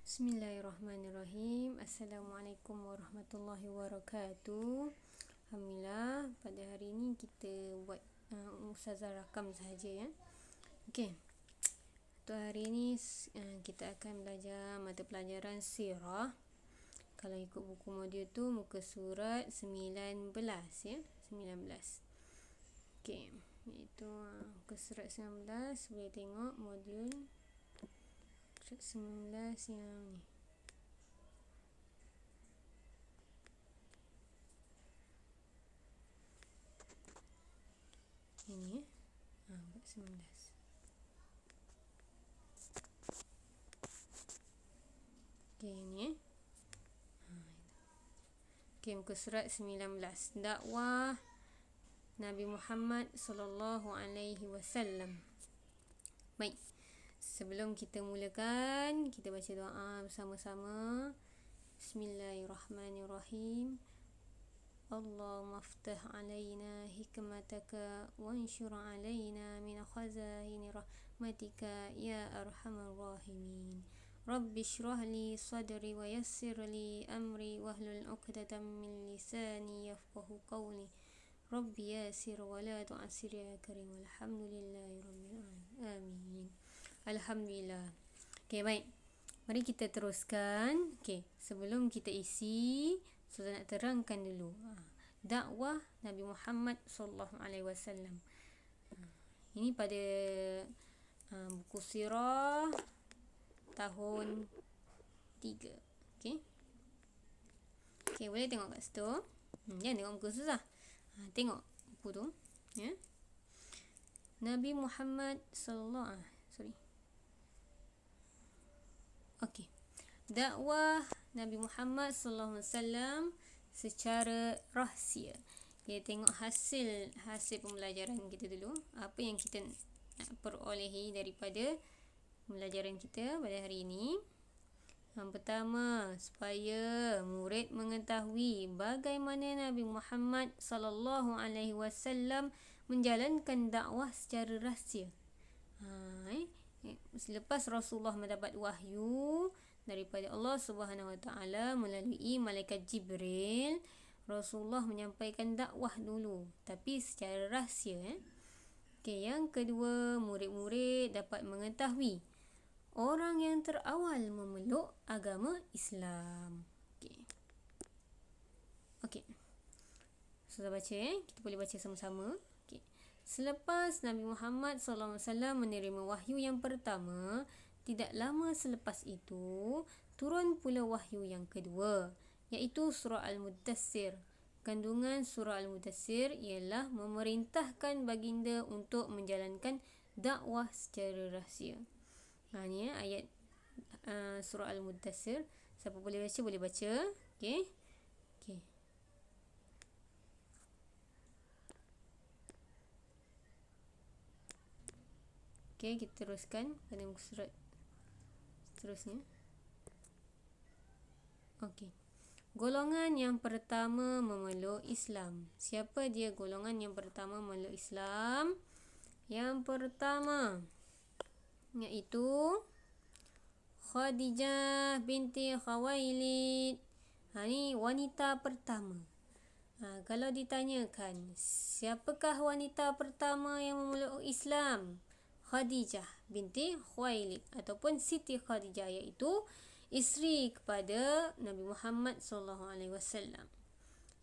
Bismillahirrahmanirrahim. Assalamualaikum warahmatullahi wabarakatuh. Alhamdulillah, pada hari ini kita buat Ustazah rakam sahaja ya. Okey. Untuk hari ini kita akan belajar mata pelajaran sirah. Kalau ikut buku modul tu muka surat 19 ya, 19. Okey, iaitu muka surat 19 boleh tengok modul 19 yang ni. Ini buat 19. Okey, ini okey, muka surat 19. Dakwah Nabi Muhammad sallallahu alaihi wasallam. Baik. Sebelum kita mulakan, kita baca doa bersama-sama. Bismillahirrahmanirrahim. Allahumma aftah alaina hikmataka wanshur alaina min khazaini rahmatika ya arhamar rahimin. Rabbi shrah li sadri wa yassir li amri wahlul 'uqdatam min lisani yafqahu qawli. Rabbi yassir wa la tu'assir ya karim. Alhamdulillahi rabbil alamin. Amin. Alhamdulillah. Okey, baik. Mari kita teruskan. Okey, sebelum kita isi, sudah nak terangkan dulu. Dakwah Nabi Muhammad sallallahu alaihi wasallam. Ini pada buku sirah tahun 3. Okey. Okey, boleh tengok kat situ. Jangan tengok muka susah. Tengok buku tu, ya. Nabi Muhammad sallallahu Okey. Dakwah Nabi Muhammad sallallahu alaihi wasallam secara rahsia. Kita tengok hasil pembelajaran kita dulu. Apa yang kita nak perolehi daripada pembelajaran kita pada hari ini. Yang pertama, supaya murid mengetahui bagaimana Nabi Muhammad sallallahu alaihi wasallam menjalankan dakwah secara rahsia. Selepas Rasulullah mendapat wahyu daripada Allah Subhanahu Wa Taala melalui malaikat Jibril, Rasulullah menyampaikan dakwah dulu, tapi secara rahsia. Okey, yang kedua, murid-murid dapat mengetahui orang yang terawal memeluk agama Islam. Okey. Sudah baca kita boleh baca sama-sama. Selepas Nabi Muhammad SAW menerima wahyu yang pertama, tidak lama selepas itu, turun pula wahyu yang kedua, iaitu surah Al-Mudaththir. Kandungan surah Al-Mudaththir ialah memerintahkan baginda untuk menjalankan dakwah secara rahsia. Ni ayat surah Al-Mudaththir. Siapa boleh baca, boleh baca. Okey. Okey, kita teruskan pada muka surat seterusnya. Okey. Golongan yang pertama memeluk Islam. Siapa dia golongan yang pertama memeluk Islam? Yang pertama iaitu Khadijah binti Khawailid. Ni wanita pertama. Kalau ditanyakan, siapakah wanita pertama yang memeluk Islam? Khadijah binti Khuwailid ataupun Siti Khadijah, iaitu isteri kepada Nabi Muhammad SAW.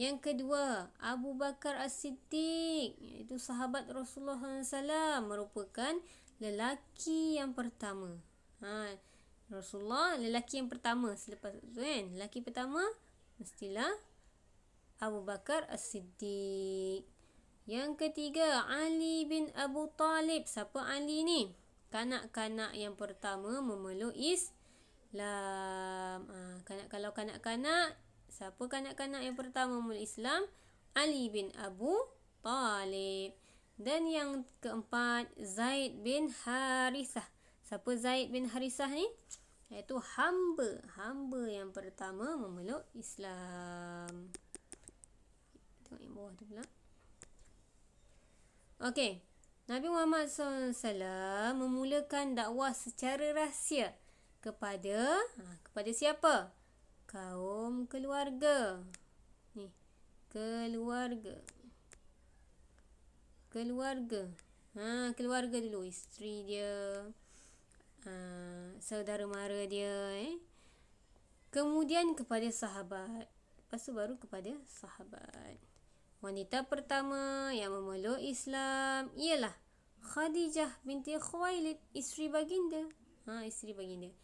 Yang kedua, Abu Bakar As-Siddiq, iaitu sahabat Rasulullah SAW, merupakan lelaki yang pertama. Rasulullah lelaki yang pertama selepas itu kan. Lelaki pertama mestilah Abu Bakar As-Siddiq. Yang ketiga, Ali bin Abu Talib. Siapa Ali ni? Kanak-kanak yang pertama memeluk Islam. Kalau kanak-kanak, siapa kanak-kanak yang pertama memeluk Islam? Ali bin Abu Talib. Dan yang keempat, Zaid bin Harithah. Siapa Zaid bin Harithah ni? Iaitu hamba yang pertama memeluk Islam. Tengok yang bawah tu pula. Okey, Nabi Muhammad SAW memulakan dakwah secara rahsia Kepada siapa? Kaum keluarga. Ni, keluarga. Keluarga dulu, isteri dia, saudara mara dia, Kemudian kepada sahabat. Lepas tu baru kepada sahabat. Wanita pertama yang memeluk Islam ialah Khadijah binti Khuwailid, isteri baginda. Isteri baginda.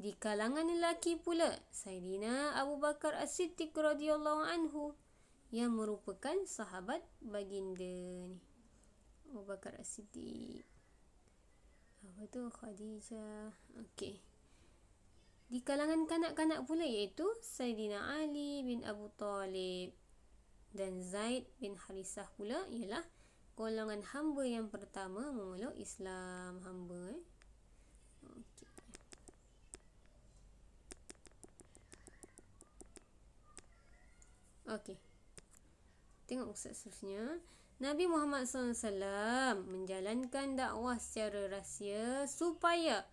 Di kalangan lelaki pula, Saidina Abu Bakar As-Siddiq radhiyallahu anhu, yang merupakan sahabat baginda ni. Abu Bakar As-Siddiq. Apa tu? Khadijah. Okey. Di kalangan kanak-kanak pula iaitu Saidina Ali bin Abu Talib dan Zaid bin Harisah pula ialah golongan hamba yang pertama memeluk Islam. Hamba. Okey. Tengok Ustaz seterusnya. Nabi Muhammad SAW menjalankan dakwah secara rahsia supaya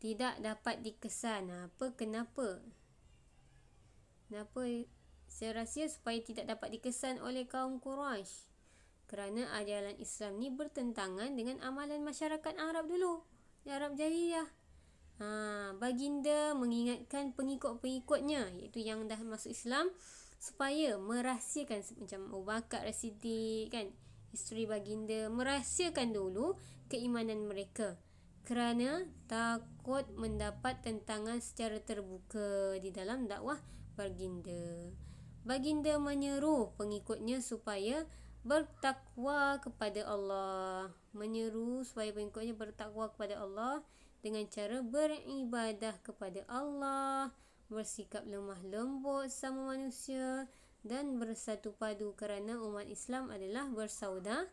tidak dapat dikesan. Kenapa secara rahsia? Supaya tidak dapat dikesan oleh kaum Quraisy. Kerana ajaran Islam ni bertentangan dengan amalan masyarakat Arab dulu. Di Arab Jahiliyah. Baginda mengingatkan pengikut-pengikutnya, iaitu yang dah masuk Islam, supaya merahsiakan, macam Abu Bakar As-Siddiq kan, isteri baginda, merahsiakan dulu keimanan mereka kerana takut mendapat tentangan secara terbuka di dalam dakwah baginda. Baginda menyeru pengikutnya supaya bertakwa kepada Allah. Dengan cara beribadah kepada Allah, bersikap lemah lembut sama manusia dan bersatu padu, kerana umat Islam adalah bersaudara.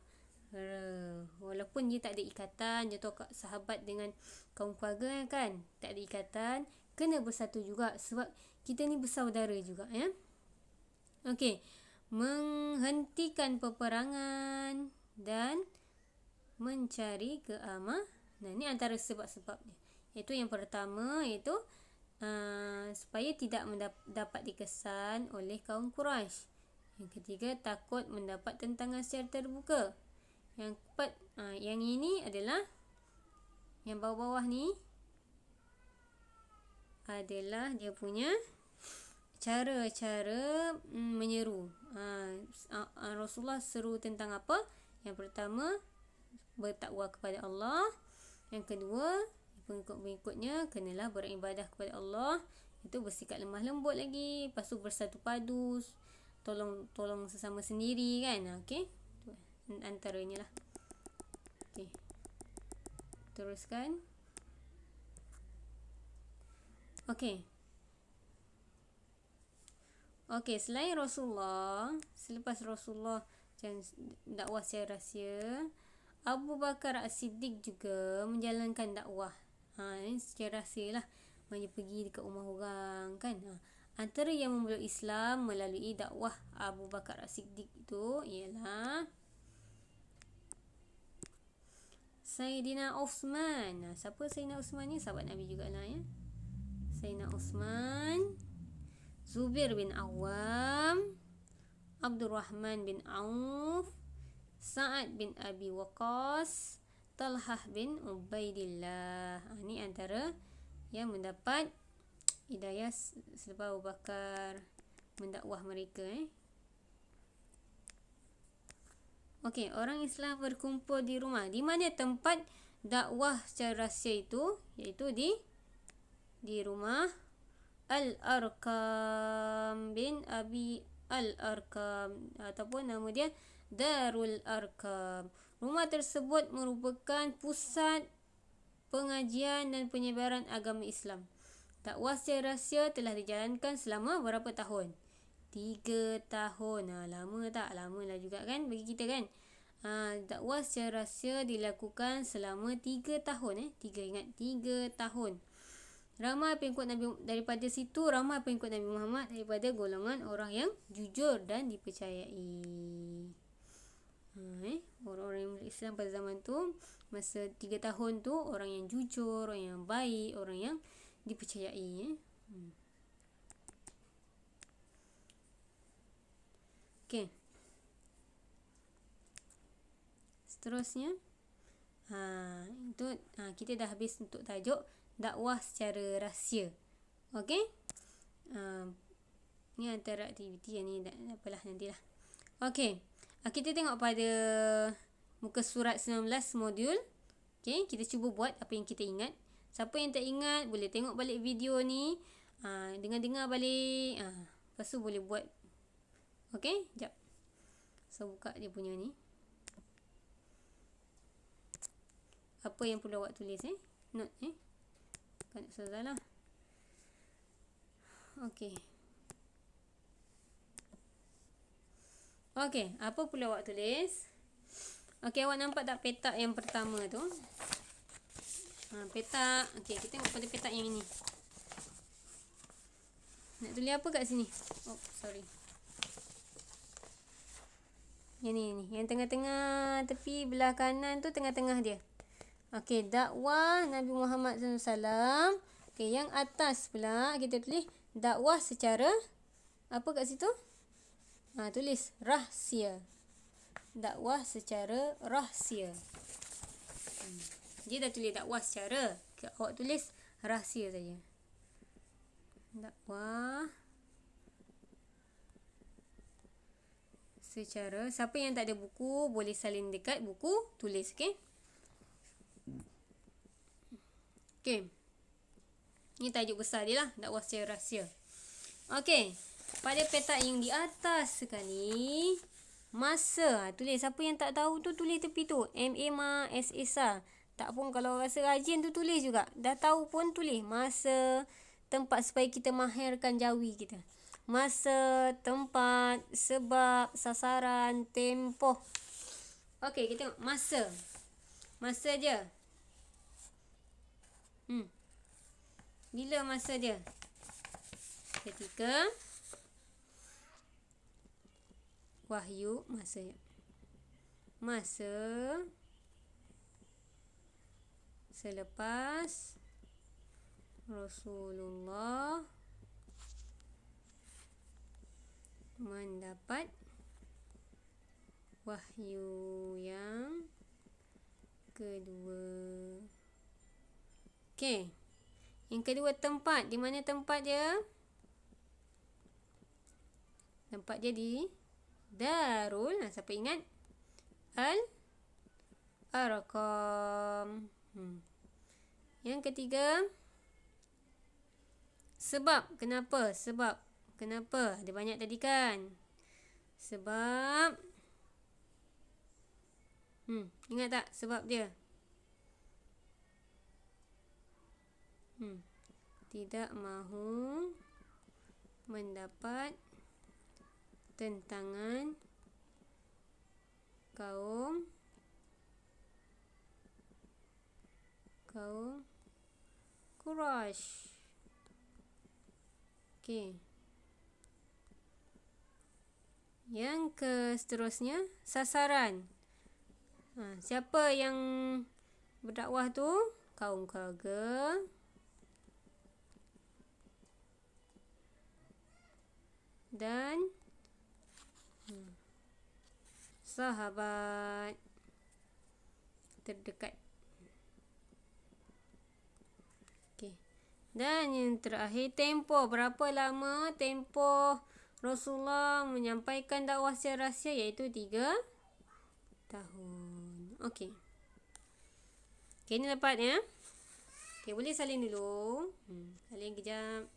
Walaupun dia tak ada ikatan, contoh sahabat dengan kaum keluarga kan, tak ada ikatan, kena bersatu juga sebab kita ni bersaudara juga, ya. Okey, menghentikan peperangan dan mencari keamanan. Ini antara sebab-sebabnya. Iaitu yang pertama, iaitu supaya tidak dapat dikesan oleh kaum Quraisy. Yang ketiga, takut mendapat tentangan secara terbuka. Yang keempat, yang ini adalah, yang bawah-bawah ni adalah dia punya cara-cara menyeru. Rasulullah seru tentang apa? Yang pertama, bertakwa kepada Allah. Yang kedua, pengikut-pengikutnya kenalah beribadah kepada Allah. Itu bersikap lemah lembut lagi. Lepas tu bersatu padu, tolong sesama sendiri kan. Okey, antaranya lah. Okey, teruskan. Okey, selain Rasulullah, selepas Rasulullah dakwah secara rahsia, Abu Bakar As-Siddiq juga menjalankan dakwah. Secara rahsia lah. Dia pergi dekat rumah orang kan. Antara yang memeluk Islam melalui dakwah Abu Bakar As-Siddiq itu ialah Sayyidina Uthman. Siapa Sayyidina Uthman ni? Sahabat Nabi jugalah, ya. Sayyidina Uthman, Zubair bin Awam, Abdurrahman bin Auf, Sa'ad bin Abi Waqqas, Talhah bin Ubaidillah. Ini antara yang mendapat hidayah selepas Abu Bakar mendakwah mereka. Okey, orang Islam berkumpul di rumah. Di mana tempat dakwah secara rahsia itu? Iaitu di rumah Al-Arqam bin Abi Al-Arqam, ataupun nama dia Darul Arqam. Rumah tersebut merupakan pusat pengajian dan penyebaran agama Islam. Dakwah secara rahsia telah dijalankan selama berapa tahun? 3 tahun. Lama tak? Lama lah juga kan bagi kita kan. Dakwah secara rahsia dilakukan selama 3 tahun. 3 tahun. Ramai pengikut Nabi, daripada situ ramai pengikut Nabi Muhammad daripada golongan orang yang jujur dan dipercayai. Orang-orang Islam pada zaman tu, masa 3 tahun tu, orang yang jujur, orang yang baik, orang yang dipercayai. Okey. Seterusnya, kita dah habis untuk tajuk dakwah secara rahsia. Okey. Ni antara aktiviti yang ni apalah nantilah. Okey. Kita tengok pada muka surat 19 modul. Okey, kita cuba buat apa yang kita ingat. Siapa yang tak ingat boleh tengok balik video ni, dengar balik, lepas tu boleh buat. Okey, jap. So buka dia punya ni. Apa yang perlu awak tulis note bukan Ustazah lah. Okey. Okey, apa perlu awak tulis? Okey, awak nampak tak petak yang pertama tu? Petak. Okey, kita tengok pada petak yang ini. Nak tulis apa kat sini? Oh, sorry. Yang ni. Yang tengah-tengah tepi belah kanan tu, tengah-tengah dia. Okey, dakwah Nabi Muhammad SAW. Okey, yang atas pula kita tulis dakwah secara apa kat situ? Tulis rahsia. Dakwah secara rahsia. Dia dah tulis dakwah secara, awak tulis rahsia saja. Dakwah secara, siapa yang tak ada buku boleh salin dekat buku, tulis. Okey. Okey. Ni tajuk besar dia lah, dakwah secara rahsia. Okey. Pada petak yang di atas sekali, masa. Tulis, siapa yang tak tahu tu tulis tepi tu. M-A-M-A S-A. Tak pun kalau rasa rajin tu tulis juga. Dah tahu pun tulis. Masa, tempat, supaya kita mahirkan jawi kita. Masa, tempat, sebab, sasaran, tempoh. Okey, kita tengok masa. Masa je. Bila masa dia? Ketika wahyu, masa selepas Rasulullah mendapat wahyu yang kedua. Okey. Yang kedua, tempat. Di mana tempat dia? Tempat dia di Darul. Siapa ingat? Al-Arqam. Yang ketiga, sebab. Kenapa? Sebab. Kenapa? Ada banyak tadi kan? Sebab. Ingat tak sebab dia? Tidak mahu mendapat tentangan kaum Quraisy. Okey. Yang seterusnya, sasaran. Siapa yang berdakwah tu? Kaum keluarga. Dan sahabat terdekat. Okey. Dan yang terakhir, tempoh. Berapa lama tempoh Rasulullah menyampaikan dakwah secara rahsia, iaitu 3 tahun. Okey. Okey, ni dapat ya. Okey, boleh salin dulu. Salin kejap.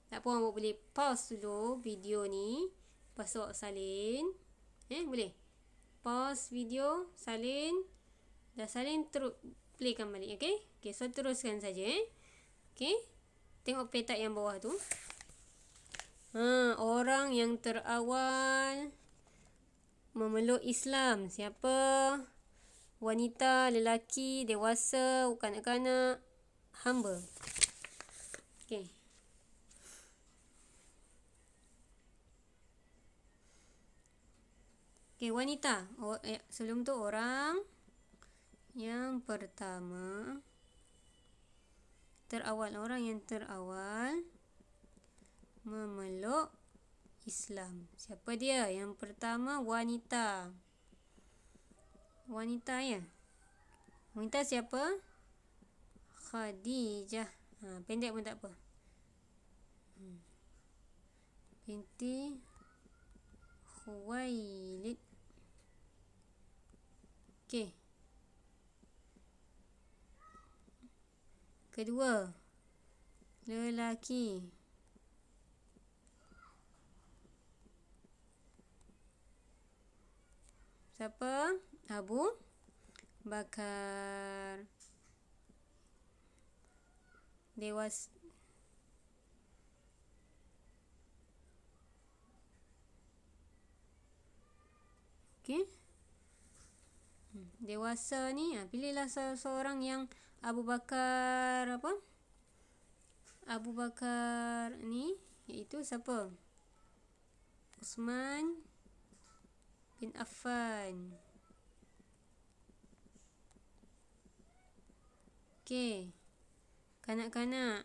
Tak apa, awak boleh pause dulu video ni. Lepas tu awak salin. Boleh. Pause video, salin. Dah salin, terus playkan balik. Okey? Okey, so teruskan saja. Okey? Tengok petak yang bawah tu. Orang yang terawal memeluk Islam. Siapa? Wanita, lelaki, dewasa, kanak-kanak, hamba. Okey. Okey, wanita. Sebelum tu orang yang pertama terawal, orang yang terawal memeluk Islam. Siapa dia? Yang pertama, wanita. Wanita ya. Wanita siapa? Khadijah. Pendek pun tak apa. Binti Khuwailid. Okey. Kedua, lelaki. Siapa? Abu Bakar. Dewasa. Okey. Dewasa ni, pilihlah seorang yang Abu Bakar apa? Abu Bakar ni iaitu siapa? Uthman bin Affan. Okey. Kanak-kanak.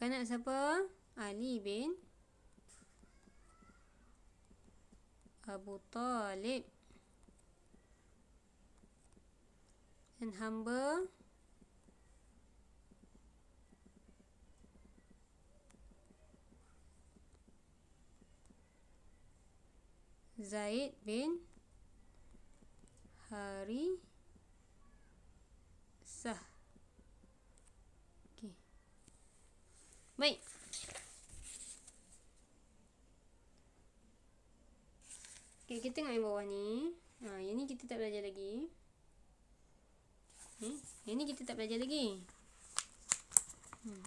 Kanak siapa? Ali bin Abu Talib. Dan hamba Zaid bin Harisah. Okey. Baik. Okey, kita tengok yang bawah ni. Yang ni kita tak belajar lagi. Yang ni kita tak belajar lagi.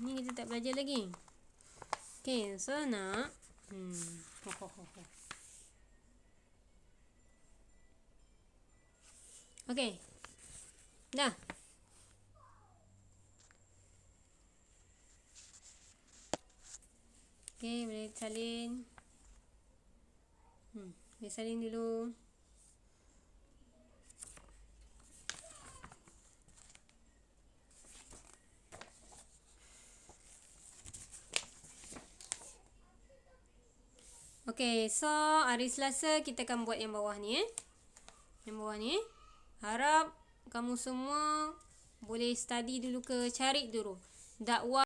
Ni kita tak belajar lagi. Okey, so nak Okey. Dah. Okey, boleh salin. Boleh salin dulu. Okey, so hari Selasa kita akan buat yang bawah ni Yang bawah ni. Harap kamu semua boleh study dulu ke cari dulu dakwah